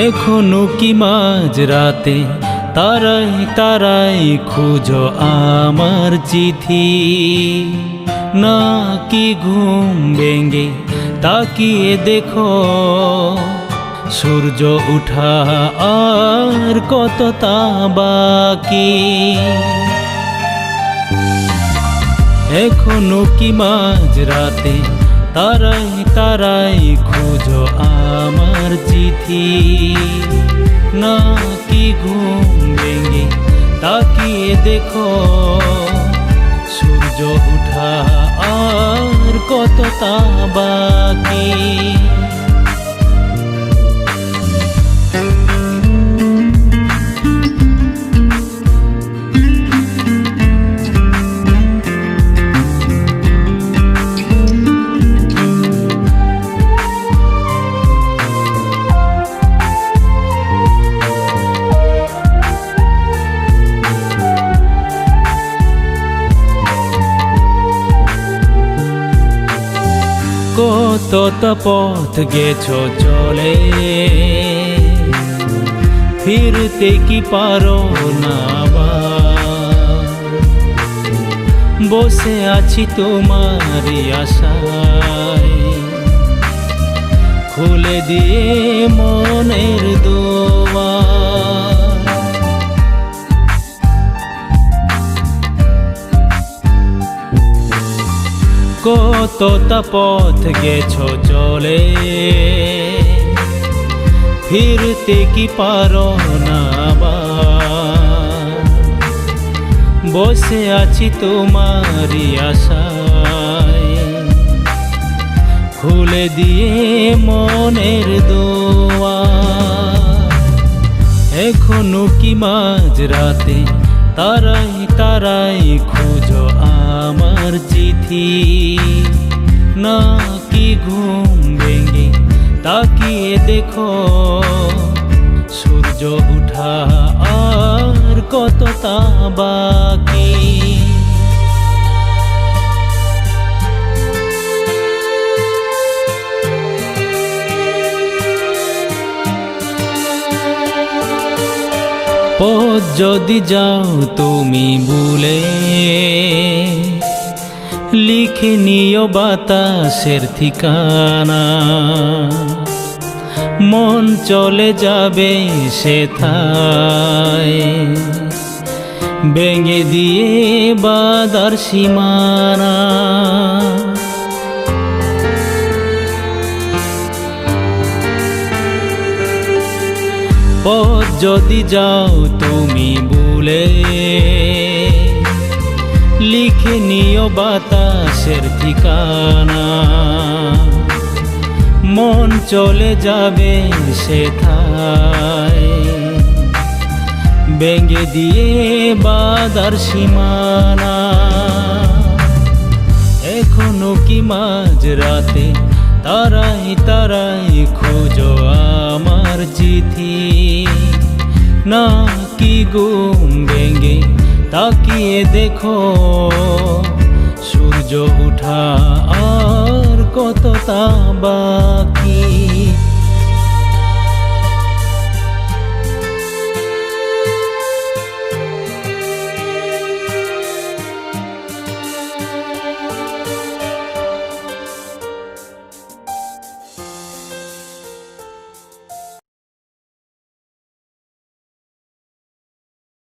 এখনো কি মাঝ রাতে তারাই তারাই খুঁজো আমার চিঠি, নাকি ঘুম ভেঙে তাকিয়ে দেখো সূর্য উঠা আর কত তা বাকি। এখনো কি মাঝ রাতে তারাই তারাই খুঁজো আমার চিঠি, নাকি ঘুম ভেঙে তাকিয়ে দেখো সূর্য উঠা আর কত তা বাকি। কতটা পথ গেছো চলে, ফিরতে কি পারো না আবার? বসে আছি তোমারই আশায়, খুলে দিয়ে মনের দুয়ার। কতটা পথ গেছো চলে, ফিরতে কি পারো না আবার? বসে আছি তোমারই আশায়, খুলে দিয়ে মনের দুয়ার। এখনো কি মাঝ রাতে তারাই তারাই খুঁজো আমার চিঠি, নাকি ঘুম ভেঙে তাকিয়ে দেখো সূর্য উঠা আর কত তা বাকি। পথ যদি যাও তুমি ভুলে, লিখে নিও বাতাসের ঠিকানা। মন চলে যাবে সেথায়, ভেঙে দিয়ে বাধার সীমানা। পথ যদি যাও তুমি ভুলে, লিখে নিও বাতাসের ঠিকানা। মন চলে যাবে সেথায়, ভেঙে দিয়ে বাধার সীমানা। এখনো কি মাঝ রাতে তারাই তারাই খুঁজো আমার চিঠি, নাকি ঘুম ভেঙে তাকিয়ে দেখো সূর্য উঠা আর কত তা বাকি।